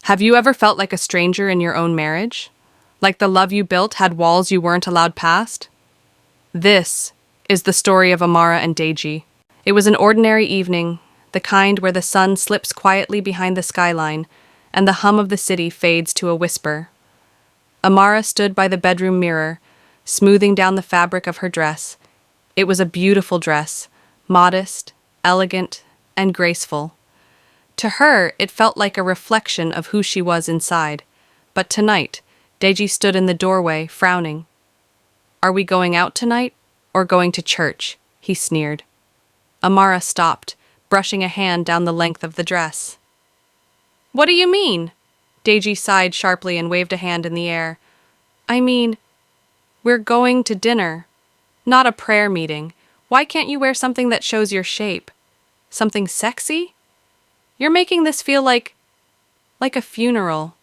Have you ever felt like a stranger in your own marriage? Like the love you built had walls you weren't allowed past? This is the story of Amara and Deji. It was an ordinary evening, the kind where the sun slips quietly behind the skyline and the hum of the city fades to a whisper. Amara stood by the bedroom mirror, smoothing down the fabric of her dress. It was a beautiful dress, modest, elegant, and graceful. To her, it felt like a reflection of who she was inside. But tonight, Deji stood in the doorway, frowning. "Are we going out tonight, or going to church?" he sneered. Amara stopped, brushing a hand down the length of the dress. "What do you mean?" Deji sighed sharply and waved a hand in the air. "I mean, we're going to dinner, not a prayer meeting. Why can't you wear something that shows your shape? Something sexy? You're making this feel like a funeral."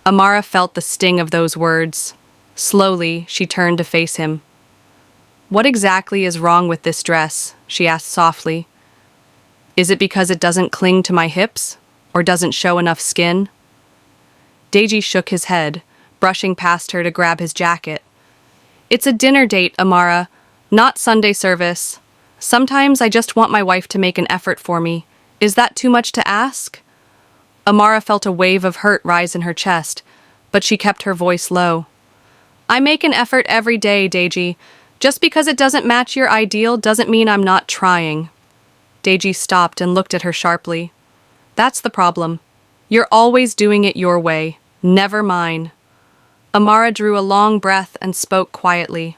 Amara felt the sting of those words. Slowly, she turned to face him. "What exactly is wrong with this dress?" she asked softly. "Is it because it doesn't cling to my hips, or doesn't show enough skin?" Deji shook his head, brushing past her to grab his jacket. "It's a dinner date, Amara, not Sunday service. Sometimes I just want my wife to make an effort for me. Is that too much to ask?" Amara felt a wave of hurt rise in her chest, but she kept her voice low. "I make an effort every day, Deji. Just because it doesn't match your ideal doesn't mean I'm not trying." Deji stopped and looked at her sharply. "That's the problem. You're always doing it your way, never mine." Amara drew a long breath and spoke quietly.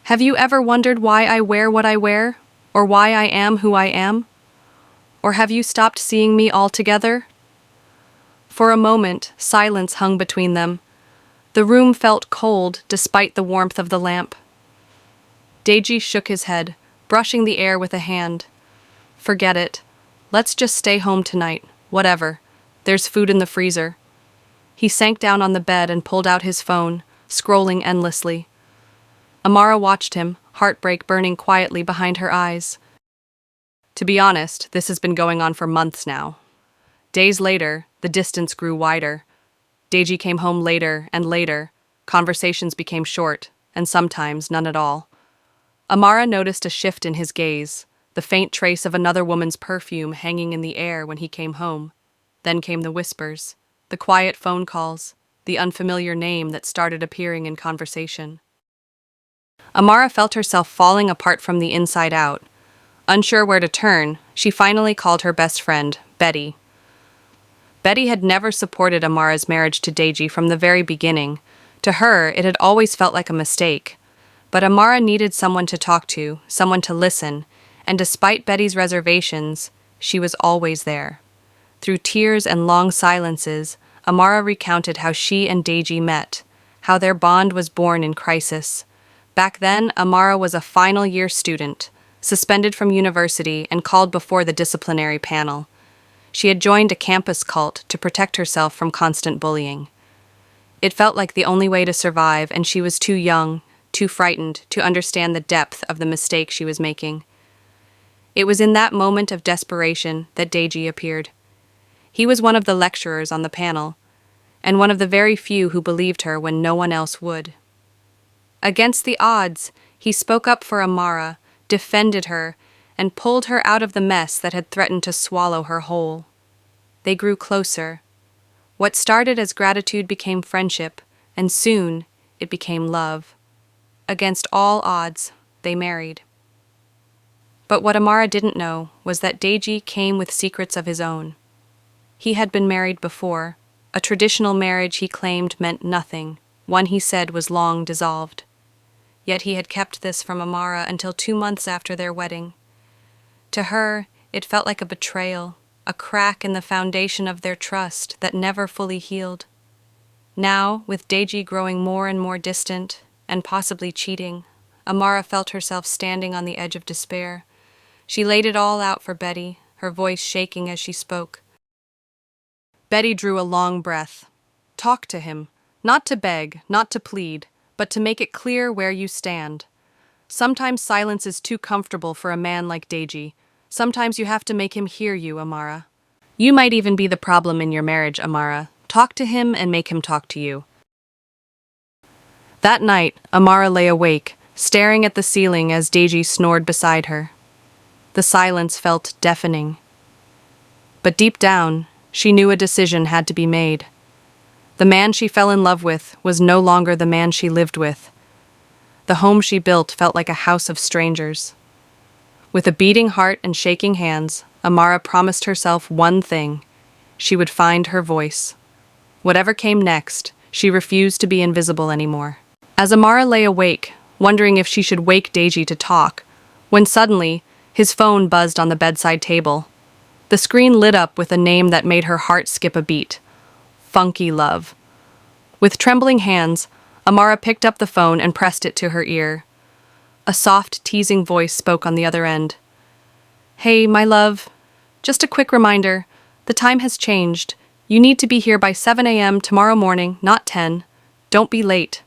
"Have you ever wondered why I wear what I wear, or why I am who I am? Or have you stopped seeing me altogether?" For a moment, silence hung between them. The room felt cold despite the warmth of the lamp. Deji shook his head, brushing the air with a hand. "Forget it. Let's just stay home tonight, whatever. There's food in the freezer." He sank down on the bed and pulled out his phone, scrolling endlessly. Amara watched him, heartbreak burning quietly behind her eyes. To be honest, this has been going on for months now. Days later, the distance grew wider. Deji came home later and later. Conversations became short, and sometimes none at all. Amara noticed a shift in his gaze, the faint trace of another woman's perfume hanging in the air when he came home. Then came the whispers, the quiet phone calls, the unfamiliar name that started appearing in conversation. Amara felt herself falling apart from the inside out. Unsure where to turn, she finally called her best friend, Betty. Betty had never supported Amara's marriage to Deji from the very beginning. To her, it had always felt like a mistake. But Amara needed someone to talk to, someone to listen, and despite Betty's reservations, she was always there. Through tears and long silences, Amara recounted how she and Deji met, how their bond was born in crisis. Back then, Amara was a final-year student, suspended from university and called before the disciplinary panel. She had joined a campus cult to protect herself from constant bullying. It felt like the only way to survive, and she was too young, too frightened to understand the depth of the mistake she was making. It was in that moment of desperation that Deji appeared. He was one of the lecturers on the panel, and one of the very few who believed her when no one else would. Against the odds, he spoke up for Amara, defended her, and pulled her out of the mess that had threatened to swallow her whole. They grew closer. What started as gratitude became friendship, and soon it became love. Against all odds, they married. But what Amara didn't know was that Deji came with secrets of his own. He had been married before, a traditional marriage he claimed meant nothing, one he said was long dissolved. Yet he had kept this from Amara until 2 months after their wedding. To her, it felt like a betrayal, a crack in the foundation of their trust that never fully healed. Now, with Deji growing more and more distant, and possibly cheating, Amara felt herself standing on the edge of despair. She laid it all out for Betty, her voice shaking as she spoke. Betty drew a long breath. "Talk to him. Not to beg, not to plead, but to make it clear where you stand. Sometimes silence is too comfortable for a man like Deji. Sometimes you have to make him hear you, Amara." You might even be the problem in your marriage, Amara. Talk to him and make him talk to you. That night, Amara lay awake, staring at the ceiling as Deji snored beside her. The silence felt deafening. But deep down, she knew a decision had to be made. The man she fell in love with was no longer the man she lived with. The home she built felt like a house of strangers. With a beating heart and shaking hands, Amara promised herself one thing: she would find her voice. Whatever came next, she refused to be invisible anymore. As Amara lay awake, wondering if she should wake Deji to talk, when suddenly, his phone buzzed on the bedside table. The screen lit up with a name that made her heart skip a beat: Funky Love. With trembling hands, Amara picked up the phone and pressed it to her ear. A soft, teasing voice spoke on the other end. "Hey, my love. Just a quick reminder. The time has changed. You need to be here by 7 a.m. tomorrow morning, not 10. Don't be late."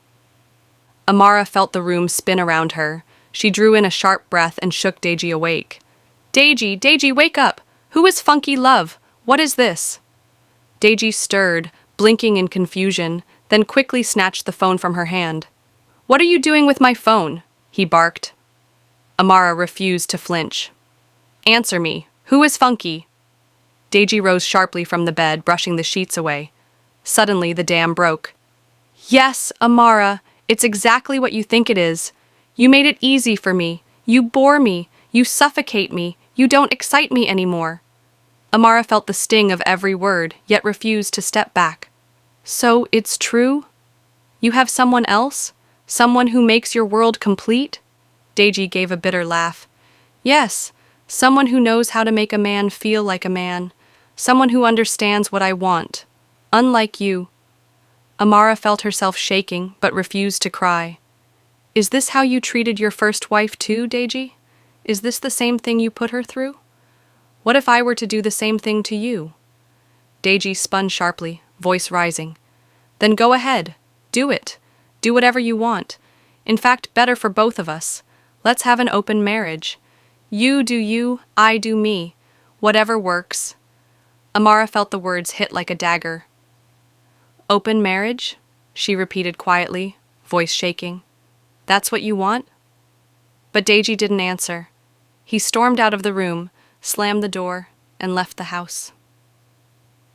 Amara felt the room spin around her. She drew in a sharp breath and shook Deji awake. Deji, wake up! Who is Funky Love? What is this?" Deji stirred, blinking in confusion, then quickly snatched the phone from her hand. "What are you doing with my phone?" he barked. Amara refused to flinch. "Answer me. Who is Funky?" Deji rose sharply from the bed, brushing the sheets away. Suddenly, the dam broke. "Yes, Amara, it's exactly what you think it is. You made it easy for me. You bore me. You suffocate me. You don't excite me anymore." Amara felt the sting of every word, yet refused to step back. "So it's true? You have someone else? Someone who makes your world complete?" Deji gave a bitter laugh. "Yes, someone who knows how to make a man feel like a man. Someone who understands what I want. Unlike you." Amara felt herself shaking, but refused to cry. "Is this how you treated your first wife too, Deji? Is this the same thing you put her through? What if I were to do the same thing to you?" Deji spun sharply, voice rising. "Then go ahead. Do it. Do whatever you want. In fact, better for both of us. Let's have an open marriage. You do you, I do me. Whatever works." Amara felt the words hit like a dagger. "Open marriage?" she repeated quietly, voice shaking. "That's what you want?" But Deji didn't answer. He stormed out of the room, slammed the door, and left the house.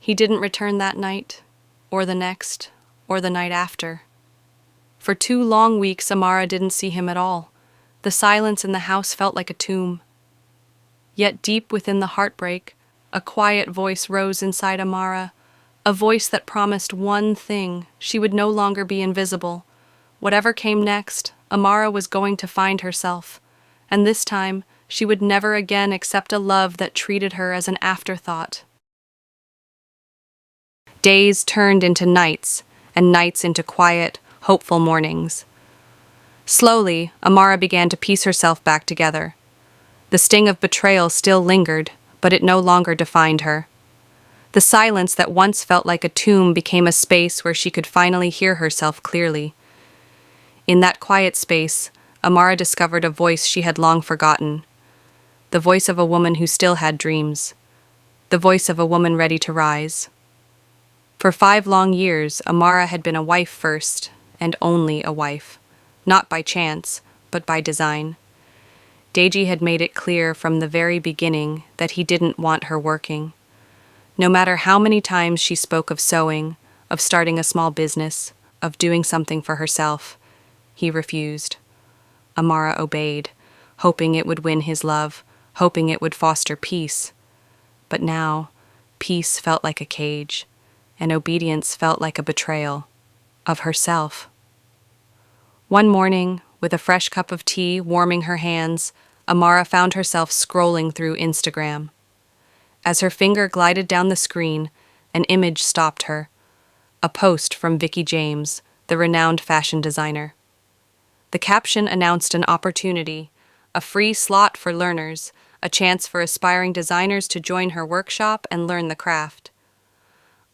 He didn't return that night, or the next, or the night after. For 2 long weeks, Amara didn't see him at all. The silence in the house felt like a tomb. Yet deep within the heartbreak, a quiet voice rose inside Amara, a voice that promised one thing: she would no longer be invisible. Whatever came next, Amara was going to find herself, and this time she would never again accept a love that treated her as an afterthought. Days turned into nights, and nights into quiet, hopeful mornings. Slowly, Amara began to piece herself back together. The sting of betrayal still lingered, but it no longer defined her. The silence that once felt like a tomb became a space where she could finally hear herself clearly. In that quiet space, Amara discovered a voice she had long forgotten. The voice of a woman who still had dreams. The voice of a woman ready to rise. For 5 long years, Amara had been a wife first, and only a wife. Not by chance, but by design. Deji had made it clear from the very beginning that he didn't want her working. No matter how many times she spoke of sewing, of starting a small business, of doing something for herself, he refused. Amara obeyed, hoping it would win his love, hoping it would foster peace. But now, peace felt like a cage, and obedience felt like a betrayal of herself. One morning, with a fresh cup of tea warming her hands, Amara found herself scrolling through Instagram. As her finger glided down the screen, an image stopped her. A post from Vicky James, the renowned fashion designer. The caption announced an opportunity, a free slot for learners, a chance for aspiring designers to join her workshop and learn the craft.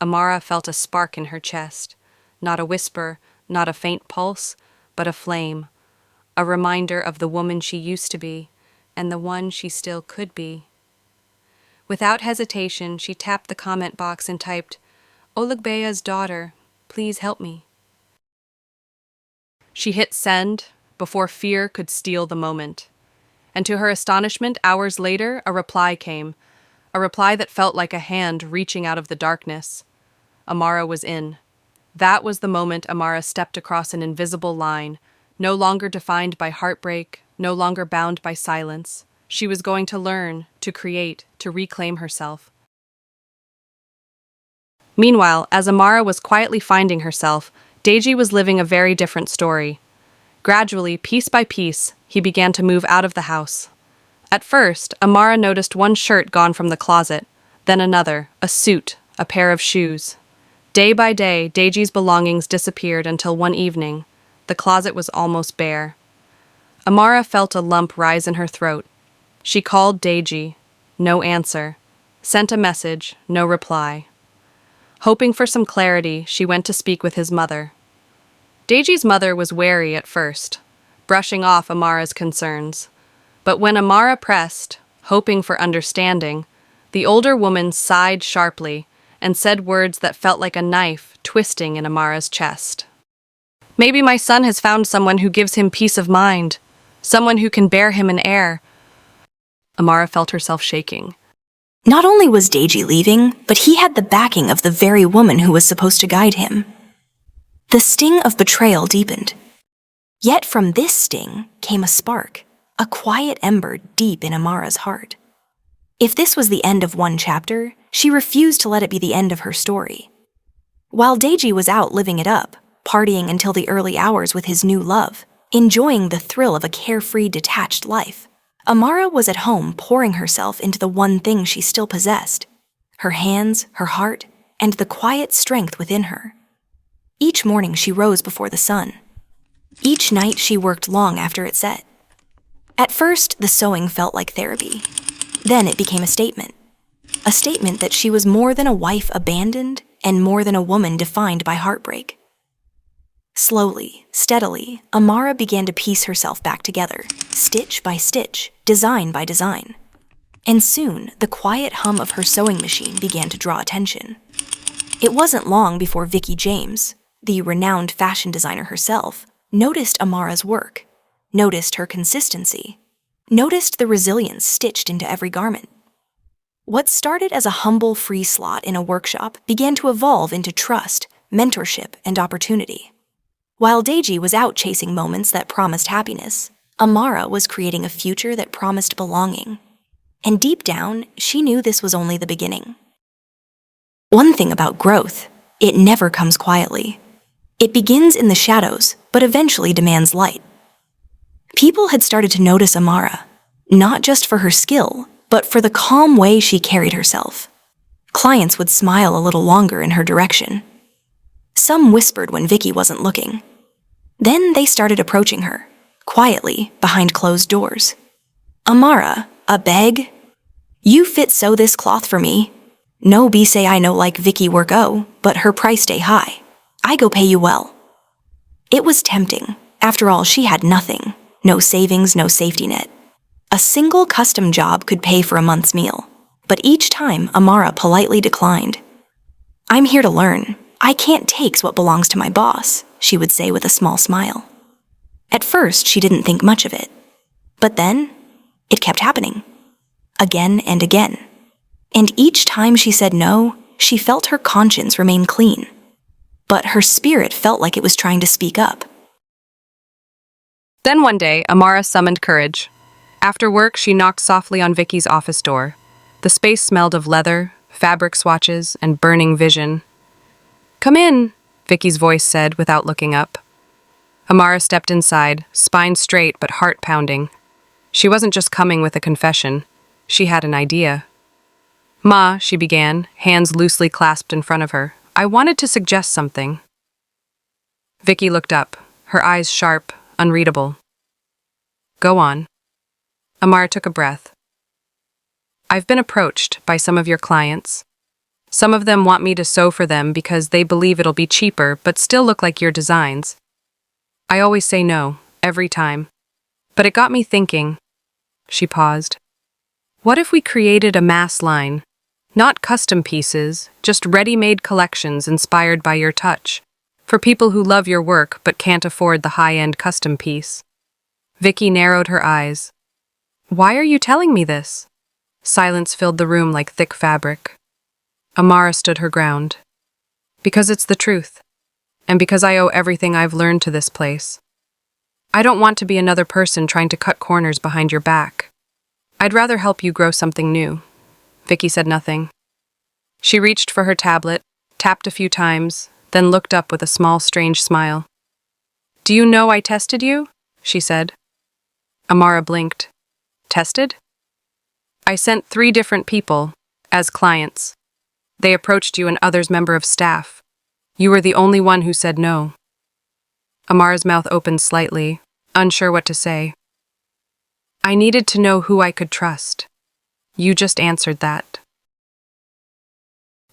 Amara felt a spark in her chest, not a whisper, not a faint pulse, but a flame, a reminder of the woman she used to be, and the one she still could be. Without hesitation, she tapped the comment box and typed, Olugbea's daughter, please help me. She hit send before fear could steal the moment. And to her astonishment, hours later, a reply came. A reply that felt like a hand reaching out of the darkness. Amara was in. That was the moment Amara stepped across an invisible line, no longer defined by heartbreak, no longer bound by silence. She was going to learn, to create, to reclaim herself. Meanwhile, as Amara was quietly finding herself, Deji was living a very different story. Gradually, piece by piece, he began to move out of the house. At first, Amara noticed one shirt gone from the closet, then another, a suit, a pair of shoes. Day by day, Deji's belongings disappeared until one evening, the closet was almost bare. Amara felt a lump rise in her throat. She called Deji. No answer. Sent a message. No reply. Hoping for some clarity, she went to speak with his mother. Deji's mother was wary at first, brushing off Amara's concerns. But when Amara pressed, hoping for understanding, the older woman sighed sharply and said words that felt like a knife twisting in Amara's chest. Maybe my son has found someone who gives him peace of mind, someone who can bear him an heir. Amara felt herself shaking. Not only was Deji leaving, but he had the backing of the very woman who was supposed to guide him. The sting of betrayal deepened. Yet from this sting came a spark, a quiet ember deep in Amara's heart. If this was the end of one chapter, she refused to let it be the end of her story. While Deji was out living it up, partying until the early hours with his new love, enjoying the thrill of a carefree, detached life, Amara was at home pouring herself into the one thing she still possessed, her hands, her heart, and the quiet strength within her. Each morning she rose before the sun. Each night she worked long after it set. At first, the sewing felt like therapy. Then it became a statement that she was more than a wife abandoned and more than a woman defined by heartbreak. Slowly, steadily, Amara began to piece herself back together, stitch by stitch, design by design. And soon, the quiet hum of her sewing machine began to draw attention. It wasn't long before Vicky James, the renowned fashion designer herself, noticed Amara's work, noticed her consistency, noticed the resilience stitched into every garment. What started as a humble free slot in a workshop began to evolve into trust, mentorship, and opportunity. While Deji was out chasing moments that promised happiness, Amara was creating a future that promised belonging. And deep down, she knew this was only the beginning. One thing about growth, it never comes quietly. It begins in the shadows, but eventually demands light. People had started to notice Amara, not just for her skill, but for the calm way she carried herself. Clients would smile a little longer in her direction. Some whispered when Vicky wasn't looking. Then they started approaching her, quietly, behind closed doors. Amara, a beg? You fit sew this cloth for me. No be say I no like Vicky work but her price stay high. I go pay you well. It was tempting. After all, she had nothing. No savings, no safety net. A single custom job could pay for a month's meal. But each time, Amara politely declined. I'm here to learn. I can't take what belongs to my boss, she would say with a small smile. At first, she didn't think much of it. But then, it kept happening. Again and again. And each time she said no, she felt her conscience remain clean. But her spirit felt like it was trying to speak up. Then one day, Amara summoned courage. After work, she knocked softly on Vicky's office door. The space smelled of leather, fabric swatches, and burning vision. Come in, Vicky's voice said without looking up. Amara stepped inside, spine straight but heart pounding. She wasn't just coming with a confession. She had an idea. Ma, she began, hands loosely clasped in front of her. I wanted to suggest something. Vicky looked up, her eyes sharp, unreadable. Go on. Amara took a breath. I've been approached by some of your clients. Some of them want me to sew for them because they believe it'll be cheaper but still look like your designs. I always say no, every time. But it got me thinking. She paused. What if we created a mass line? Not custom pieces, just ready-made collections inspired by your touch. For people who love your work but can't afford the high-end custom piece. Vicky narrowed her eyes. Why are you telling me this? Silence filled the room like thick fabric. Amara stood her ground. Because it's the truth. And because I owe everything I've learned to this place. I don't want to be another person trying to cut corners behind your back. I'd rather help you grow something new. Vicky said nothing. She reached for her tablet, tapped a few times, then looked up with a small, strange smile. Do you know I tested you? She said. Amara blinked. Tested? I sent 3 different people, as clients. They approached you and others member of staff. You were the only one who said no. Amara's mouth opened slightly, unsure what to say. I needed to know who I could trust. You just answered that.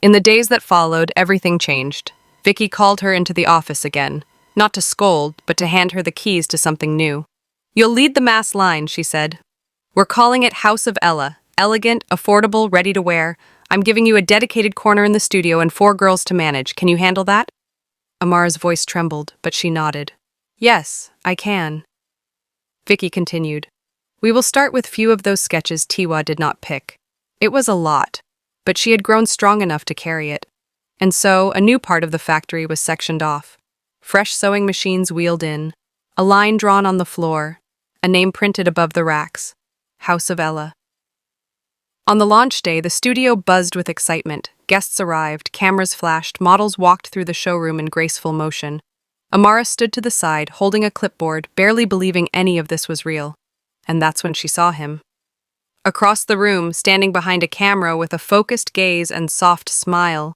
In the days that followed, everything changed. Vicky called her into the office again, not to scold, but to hand her the keys to something new. You'll lead the mass line, she said. We're calling it House of Ella. Elegant, affordable, ready to wear. I'm giving you a dedicated corner in the studio and 4 girls to manage. Can you handle that? Amara's voice trembled, but she nodded. Yes, I can. Vicky continued. We will start with few of those sketches Tiwa did not pick. It was a lot, but she had grown strong enough to carry it. And so, a new part of the factory was sectioned off. Fresh sewing machines wheeled in, a line drawn on the floor, a name printed above the racks. House of Ella. On the launch day, the studio buzzed with excitement. Guests arrived, cameras flashed, models walked through the showroom in graceful motion. Amara stood to the side, holding a clipboard, barely believing any of this was real. And that's when she saw him. Across the room, standing behind a camera with a focused gaze and soft smile,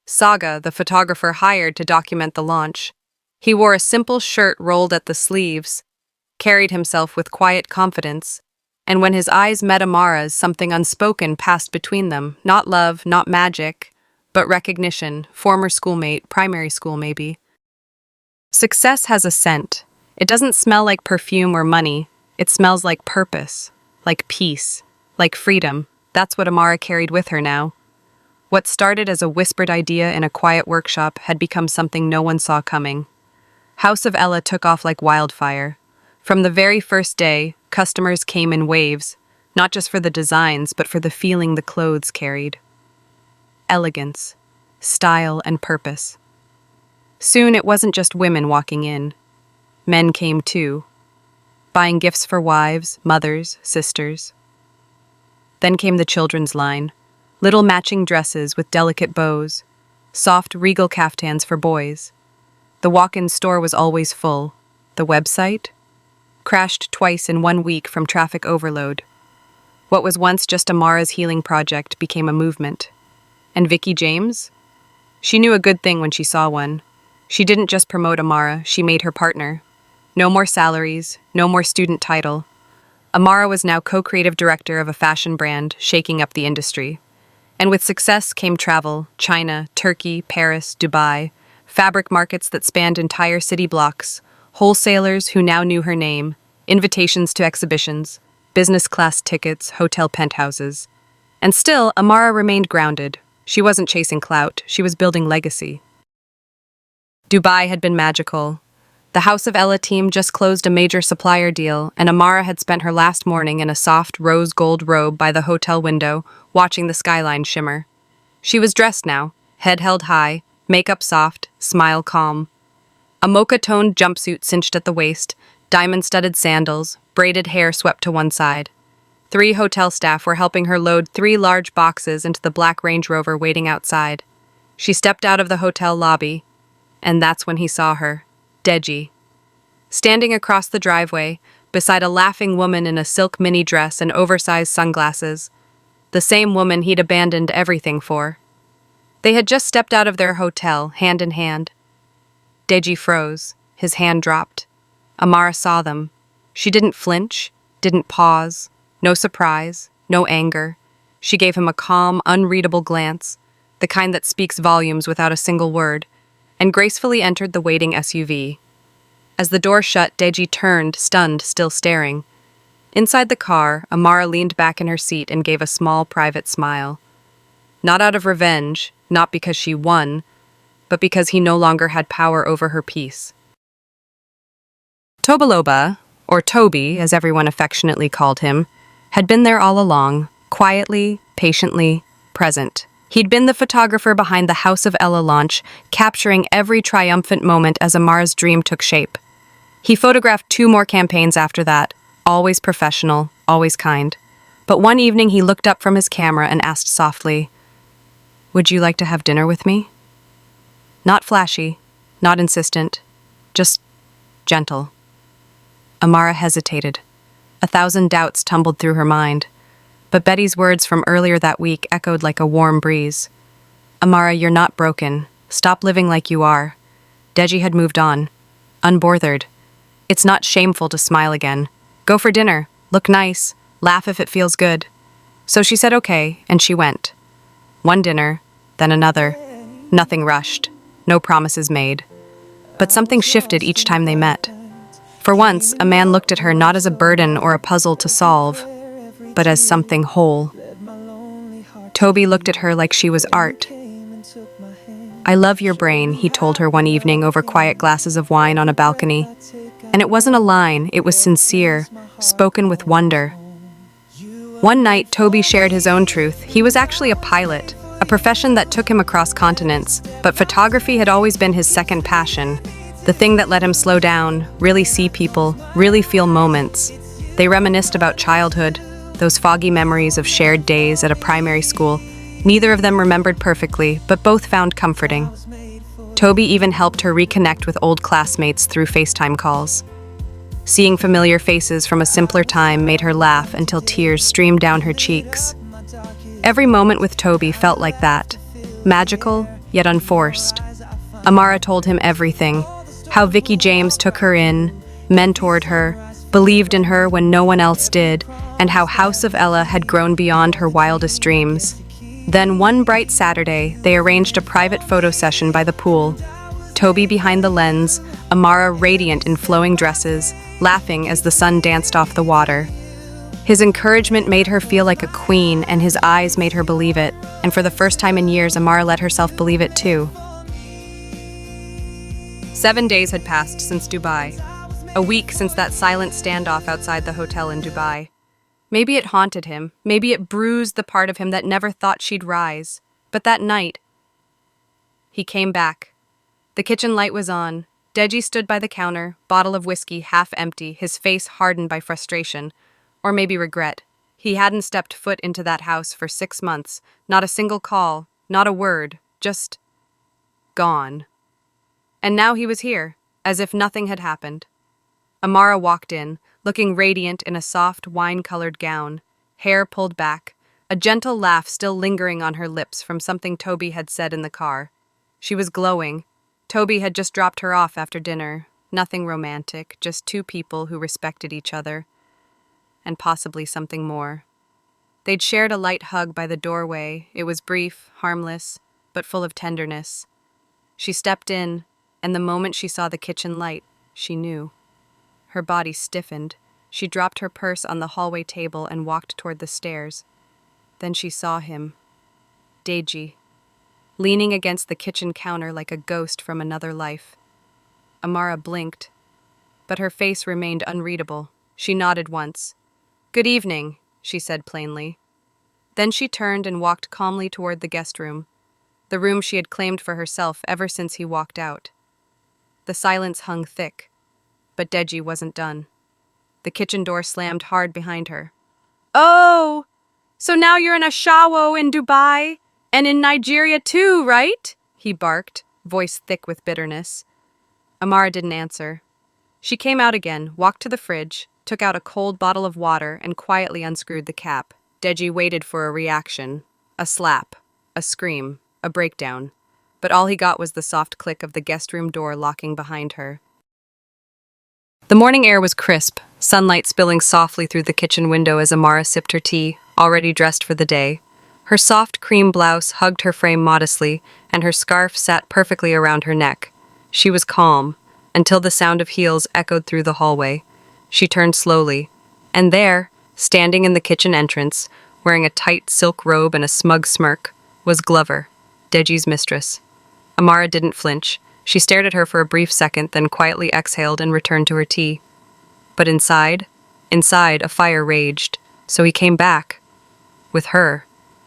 Saga, the photographer hired to document the launch. He wore a simple shirt rolled at the sleeves, carried himself with quiet confidence, and when his eyes met Amara's, something unspoken passed between them. Not love, not magic, but recognition, former schoolmate, primary school maybe. Success has a scent. It doesn't smell like perfume or money. It smells like purpose, like peace, like freedom. That's what Amara carried with her now. What started as a whispered idea in a quiet workshop had become something no one saw coming. House of Ella took off like wildfire. From the very first day, customers came in waves, not just for the designs, but for the feeling the clothes carried. Elegance, style, and purpose. Soon it wasn't just women walking in. Men came too, buying gifts for wives, mothers, sisters. Then came the children's line, little matching dresses with delicate bows, soft regal caftans for boys. The walk-in store was always full. The website? Crashed twice in 1 week from traffic overload. What was once just Amara's healing project became a movement. And Vicky James? She knew a good thing when she saw one. She didn't just promote Amara, she made her partner. No more salaries, no more student title. Amara was now co-creative director of a fashion brand, shaking up the industry. And with success came travel, China, Turkey, Paris, Dubai, fabric markets that spanned entire city blocks, wholesalers who now knew her name, invitations to exhibitions, business class tickets, hotel penthouses. And still, Amara remained grounded. She wasn't chasing clout, she was building legacy. Dubai had been magical. The House of Ella team just closed a major supplier deal, and Amara had spent her last morning in a soft rose gold robe by the hotel window, watching the skyline shimmer. She was dressed now, head held high, makeup soft, smile calm. A mocha-toned jumpsuit cinched at the waist, diamond-studded sandals, braided hair swept to one side. 3 hotel staff were helping her load 3 large boxes into the black Range Rover waiting outside. She stepped out of the hotel lobby, and that's when he saw her. Deji. Standing across the driveway, beside a laughing woman in a silk mini dress and oversized sunglasses. The same woman he'd abandoned everything for. They had just stepped out of their hotel, hand in hand. Deji froze. His hand dropped. Amara saw them. She didn't flinch, didn't pause. No surprise, no anger. She gave him a calm, unreadable glance, the kind that speaks volumes without a single word, and gracefully entered the waiting SUV. As the door shut, Deji turned, stunned, still staring. Inside the car, Amara leaned back in her seat and gave a small, private smile. Not out of revenge, not because she won, but because he no longer had power over her peace. Tobaloba, or Toby, as everyone affectionately called him, had been there all along, quietly, patiently, present. He'd been the photographer behind the House of Ella launch, capturing every triumphant moment as Amara's dream took shape. He photographed 2 more campaigns after that, always professional, always kind. But one evening he looked up from his camera and asked softly, "Would you like to have dinner with me?" Not flashy, not insistent, just gentle. Amara hesitated. 1,000 doubts tumbled through her mind. But Betty's words from earlier that week echoed like a warm breeze. "Amara, you're not broken. Stop living like you are." Deji had moved on, unbothered. It's not shameful to smile again. Go for dinner, look nice, laugh if it feels good. So she said okay, and she went. One dinner, then another. Nothing rushed, no promises made. But something shifted each time they met. For once, a man looked at her not as a burden or a puzzle to solve, but as something whole. Toby looked at her like she was art. "I love your brain," he told her one evening over quiet glasses of wine on a balcony. And it wasn't a line, it was sincere, spoken with wonder. One night, Toby shared his own truth. He was actually a pilot, a profession that took him across continents, but photography had always been his second passion, the thing that let him slow down, really see people, really feel moments. They reminisced about childhood, those foggy memories of shared days at a primary school. Neither of them remembered perfectly, but both found comforting. Toby even helped her reconnect with old classmates through FaceTime calls. Seeing familiar faces from a simpler time made her laugh until tears streamed down her cheeks. Every moment with Toby felt like that, magical yet unforced. Amara told him everything, how Vicky James took her in, mentored her, believed in her when no one else did, and how House of Ella had grown beyond her wildest dreams. Then one bright Saturday, they arranged a private photo session by the pool. Toby behind the lens, Amara radiant in flowing dresses, laughing as the sun danced off the water. His encouragement made her feel like a queen, and his eyes made her believe it. And for the first time in years, Amara let herself believe it too. 7 days had passed since Dubai. A week since that silent standoff outside the hotel in Dubai. Maybe it haunted him. Maybe it bruised the part of him that never thought she'd rise. But that night, he came back. The kitchen light was on. Deji stood by the counter, bottle of whiskey half empty, his face hardened by frustration, or maybe regret. He hadn't stepped foot into that house for 6 months. Not a single call, not a word, just gone. And now he was here, as if nothing had happened. Amara walked in, looking radiant in a soft, wine-colored gown, hair pulled back, a gentle laugh still lingering on her lips from something Toby had said in the car. She was glowing. Toby had just dropped her off after dinner. Nothing romantic, just 2 people who respected each other. And possibly something more. They'd shared a light hug by the doorway. It was brief, harmless, but full of tenderness. She stepped in, and the moment she saw the kitchen light, she knew. Her body stiffened. She dropped her purse on the hallway table and walked toward the stairs. Then she saw him. Deji, leaning against the kitchen counter like a ghost from another life. Amara blinked, but her face remained unreadable. She nodded once. "Good evening," she said plainly. Then she turned and walked calmly toward the guest room, the room she had claimed for herself ever since he walked out. The silence hung thick, but Deji wasn't done. The kitchen door slammed hard behind her. "Oh, so now you're in a shawo in Dubai, and in Nigeria too, right?" he barked, voice thick with bitterness. Amara didn't answer. She came out again, walked to the fridge, took out a cold bottle of water, and quietly unscrewed the cap. Deji waited for a reaction. A slap, a scream, a breakdown. But all he got was the soft click of the guest room door locking behind her. The morning air was crisp, sunlight spilling softly through the kitchen window as Amara sipped her tea, already dressed for the day. Her soft cream blouse hugged her frame modestly, and her scarf sat perfectly around her neck. She was calm, until the sound of heels echoed through the hallway. She turned slowly, And there, standing in the kitchen entrance, wearing a tight silk robe and a smug smirk, was Glover, Deji's mistress. Amara didn't flinch. She stared at her for a brief second, then quietly exhaled and returned to her tea. But inside, a fire raged, so he came back. With her,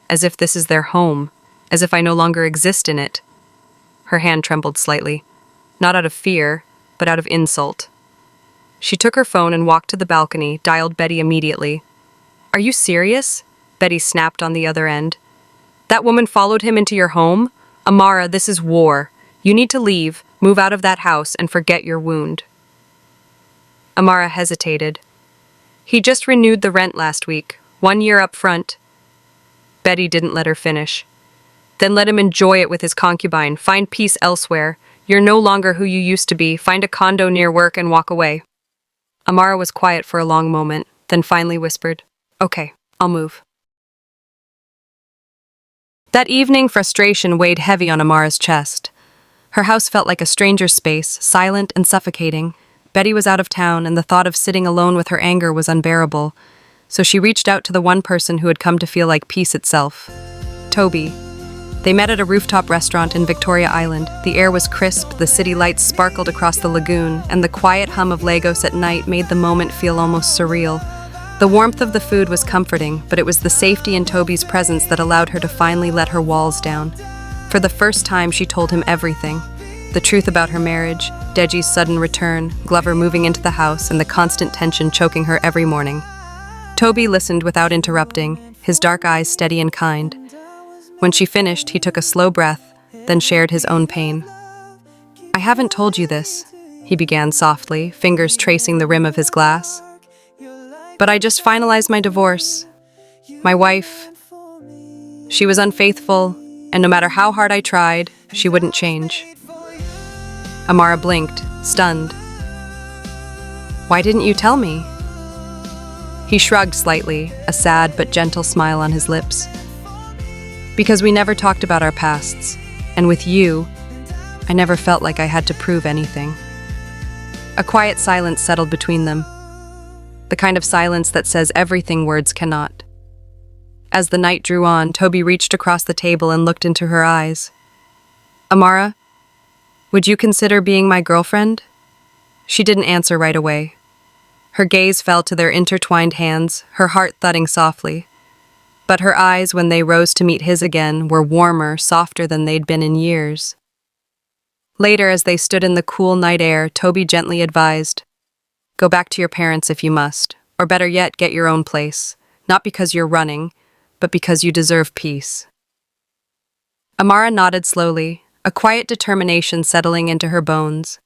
as if this is their home, as if I no longer exist in it. Her hand trembled slightly, not out of fear, but out of insult. She took her phone and walked to the balcony, dialed Betty immediately. "Are you serious?" Betty snapped on the other end. "That woman followed him into your home? Amara, this is war. You need to leave, move out of that house, and forget your wound." Amara hesitated. "He just renewed the rent last week, 1 year up front." Betty didn't let her finish. "Then let him enjoy it with his concubine. Find peace elsewhere. You're no longer who you used to be. Find a condo near work and walk away." Amara was quiet for a long moment, then finally whispered, "Okay, I'll move." That evening, frustration weighed heavy on Amara's chest. Her house felt like a stranger's space, silent and suffocating. Betty was out of town, and the thought of sitting alone with her anger was unbearable. So she reached out to the one person who had come to feel like peace itself, Toby. They met at a rooftop restaurant in Victoria Island. The air was crisp, the city lights sparkled across the lagoon, and the quiet hum of Lagos at night made the moment feel almost surreal. The warmth of the food was comforting, but it was the safety in Toby's presence that allowed her to finally let her walls down. For the first time, she told him everything. The truth about her marriage, Deji's sudden return, Glover moving into the house, and the constant tension choking her every morning. Toby listened without interrupting, his dark eyes steady and kind. When she finished, he took a slow breath, then shared his own pain. "I haven't told you this," he began softly, fingers tracing the rim of his glass. "But I just finalized my divorce. My wife, she was unfaithful, and no matter how hard I tried, she wouldn't change." Amara blinked, stunned. "Why didn't you tell me?" He shrugged slightly, a sad but gentle smile on his lips. "Because we never talked about our pasts, and with you, I never felt like I had to prove anything." A quiet silence settled between them, the kind of silence that says everything words cannot. As the night drew on, Toby reached across the table and looked into her eyes. "Amara, would you consider being my girlfriend?" She didn't answer right away. Her gaze fell to their intertwined hands, her heart thudding softly. But her eyes, when they rose to meet his again, were warmer, softer than they'd been in years. Later, as they stood in the cool night air, Toby gently advised, "Go back to your parents if you must, or better yet, get your own place, not because you're running, but because you deserve peace." Amara nodded slowly, a quiet determination settling into her bones.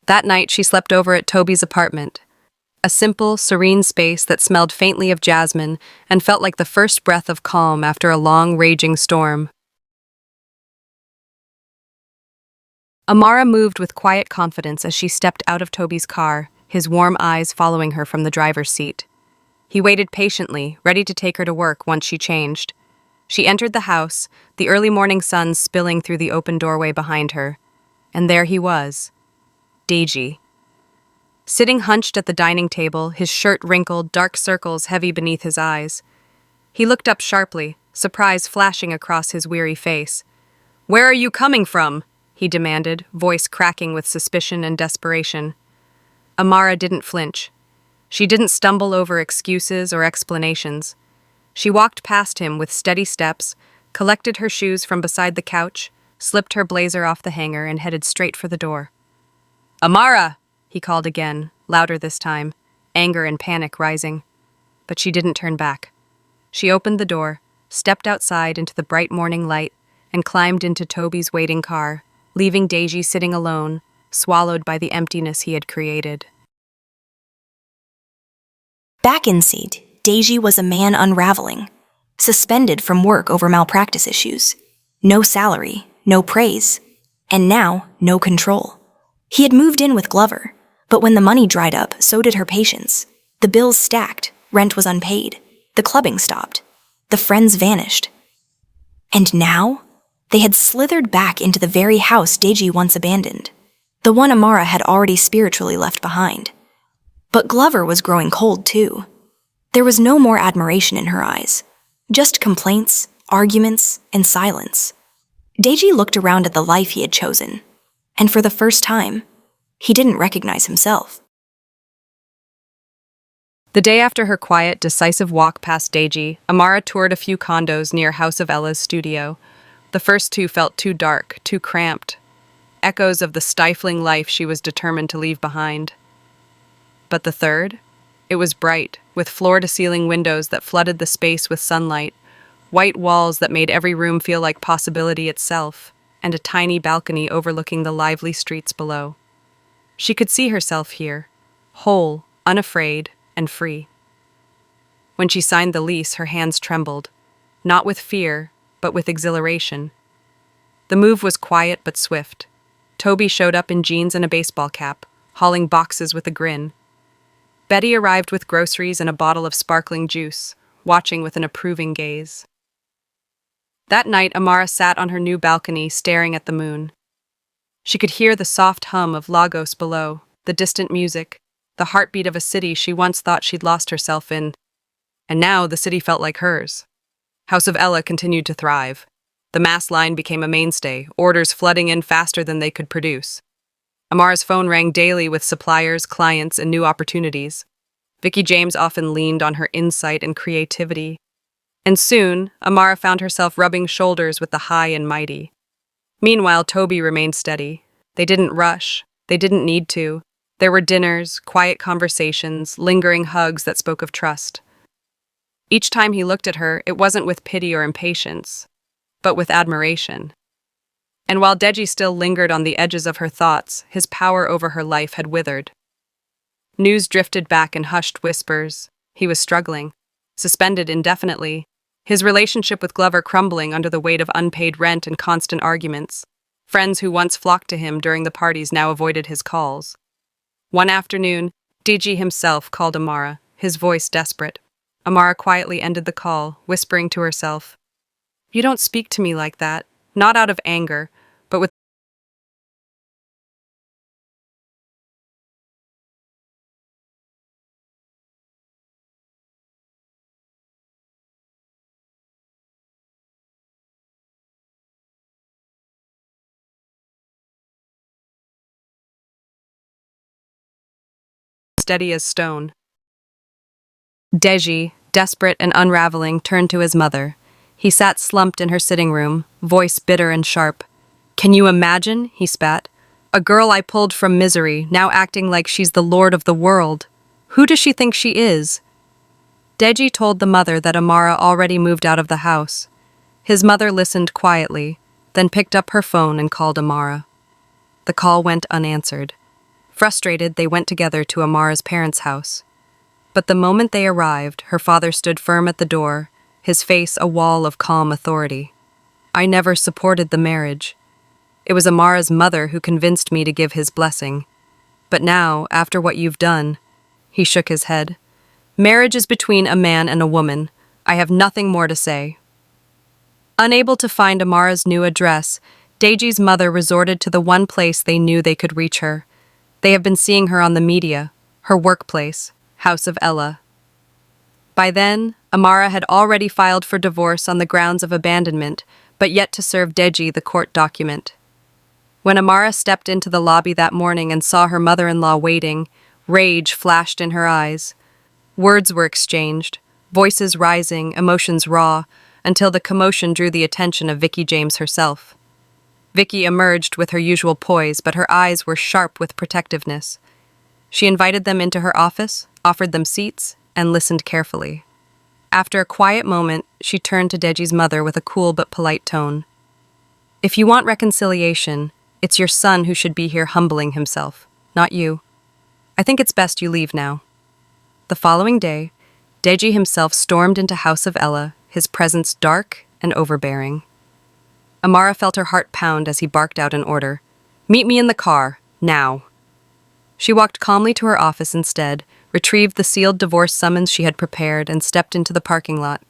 That night, she slept over at Toby's apartment, a simple, serene space that smelled faintly of jasmine and felt like the first breath of calm after a long, raging storm. Amara moved with quiet confidence as she stepped out of Toby's car, his warm eyes following her from the driver's seat. He waited patiently, ready to take her to work once she changed. She entered the house, the early morning sun spilling through the open doorway behind her. And there he was, Deji. Sitting hunched at the dining table, his shirt wrinkled, dark circles heavy beneath his eyes. He looked up sharply, surprise flashing across his weary face. "Where are you coming from?" he demanded, voice cracking with suspicion and desperation. Amara didn't flinch. She didn't stumble over excuses or explanations. She walked past him with steady steps, collected her shoes from beside the couch, slipped her blazer off the hanger, and headed straight for the door. "Amara!" he called again, louder this time, anger and panic rising. But she didn't turn back. She opened the door, stepped outside into the bright morning light, and climbed into Toby's waiting car, leaving Deji sitting alone, swallowed by the emptiness he had created. Back in seat, Deji was a man unraveling, suspended from work over malpractice issues. No salary, no praise, and now no control. He had moved in with Glover, but when the money dried up, so did her patience. The bills stacked, rent was unpaid, the clubbing stopped, the friends vanished. And now, they had slithered back into the very house Deji once abandoned, the one Amara had already spiritually left behind. But Glover was growing cold, too. There was no more admiration in her eyes, just complaints, arguments, and silence. Deji looked around at the life he had chosen, and for the first time, he didn't recognize himself. The day after her quiet, decisive walk past Deji, Amara toured a few condos near House of Ella's studio. The first two felt too dark, too cramped, echoes of the stifling life she was determined to leave behind. But the third? It was bright, with floor-to-ceiling windows that flooded the space with sunlight, white walls that made every room feel like possibility itself, and a tiny balcony overlooking the lively streets below. She could see herself here, whole, unafraid, and free. When she signed the lease, her hands trembled, not with fear, but with exhilaration. The move was quiet but swift. Toby showed up in jeans and a baseball cap, hauling boxes with a grin. Betty arrived with groceries and a bottle of sparkling juice, watching with an approving gaze. That night, Amara sat on her new balcony, staring at the moon. She could hear the soft hum of Lagos below, the distant music, the heartbeat of a city she once thought she'd lost herself in. And now the city felt like hers. House of Ella continued to thrive. The mass line became a mainstay, orders flooding in faster than they could produce. Amara's phone rang daily with suppliers, clients, and new opportunities. Vicky James often leaned on her insight and creativity. And soon, Amara found herself rubbing shoulders with the high and mighty. Meanwhile, Toby remained steady. They didn't rush. They didn't need to. There were dinners, quiet conversations, lingering hugs that spoke of trust. Each time he looked at her, it wasn't with pity or impatience, but with admiration. And while Deji still lingered on the edges of her thoughts, his power over her life had withered. News drifted back in hushed whispers. He was struggling, suspended indefinitely, his relationship with Glover crumbling under the weight of unpaid rent and constant arguments. Friends who once flocked to him during the parties now avoided his calls. One afternoon, Deji himself called Amara, his voice desperate. Amara quietly ended the call, whispering to herself, "You don't speak to me like that, not out of anger, but with steady as stone." Deji, desperate and unraveling, turned to his mother. He sat slumped in her sitting room, voice bitter and sharp. "Can you imagine?" he spat. "A girl I pulled from misery, now acting like she's the lord of the world. Who does she think she is?" Deji told the mother that Amara already moved out of the house. His mother listened quietly, then picked up her phone and called Amara. The call went unanswered. Frustrated, they went together to Amara's parents' house. But the moment they arrived, her father stood firm at the door, his face a wall of calm authority. "I never supported the marriage. It was Amara's mother who convinced me to give his blessing. But now, after what you've done," he shook his head, "marriage is between a man and a woman. I have nothing more to say." Unable to find Amara's new address, Deji's mother resorted to the one place they knew they could reach her. They have been seeing her on the media, her workplace, House of Ella. By then, Amara had already filed for divorce on the grounds of abandonment, but yet to serve Deji the court document. When Amara stepped into the lobby that morning and saw her mother-in-law waiting, rage flashed in her eyes. Words were exchanged, voices rising, emotions raw, until the commotion drew the attention of Vicky James herself. Vicky emerged with her usual poise, but her eyes were sharp with protectiveness. She invited them into her office, offered them seats, and listened carefully. After a quiet moment, she turned to Deji's mother with a cool but polite tone. "If you want reconciliation, it's your son who should be here humbling himself, not you. I think it's best you leave now." The following day, Deji himself stormed into House of Ella, his presence dark and overbearing. Amara felt her heart pound as he barked out an order. "Meet me in the car, now." She walked calmly to her office instead, retrieved the sealed divorce summons she had prepared, and stepped into the parking lot.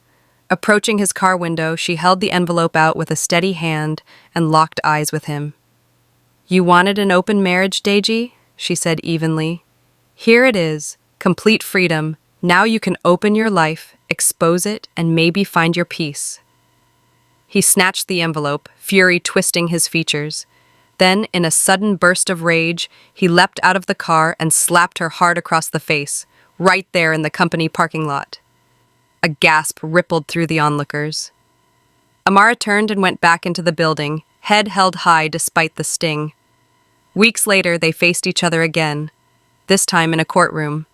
Approaching his car window, she held the envelope out with a steady hand and locked eyes with him. "You wanted an open marriage, Deji?" she said evenly. "Here it is. Complete freedom. Now you can open your life, expose it, and maybe find your peace. He snatched the envelope, fury twisting his features. Then, in a sudden burst of rage, he leapt out of the car and slapped her hard across the face, right there in the company parking lot. A gasp rippled through the onlookers. Amara turned and went back into the building, head held high despite the sting. Weeks later, they faced each other again, this time in a courtroom.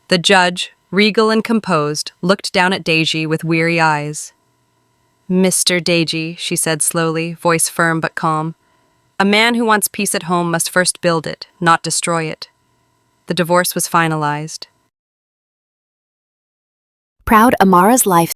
The judge, regal and composed, looked down at Deji with weary eyes. "Mr. Deji," she said slowly, voice firm but calm, "a man who wants peace at home must first build it, not destroy it." The divorce was finalized. Proud Amara's life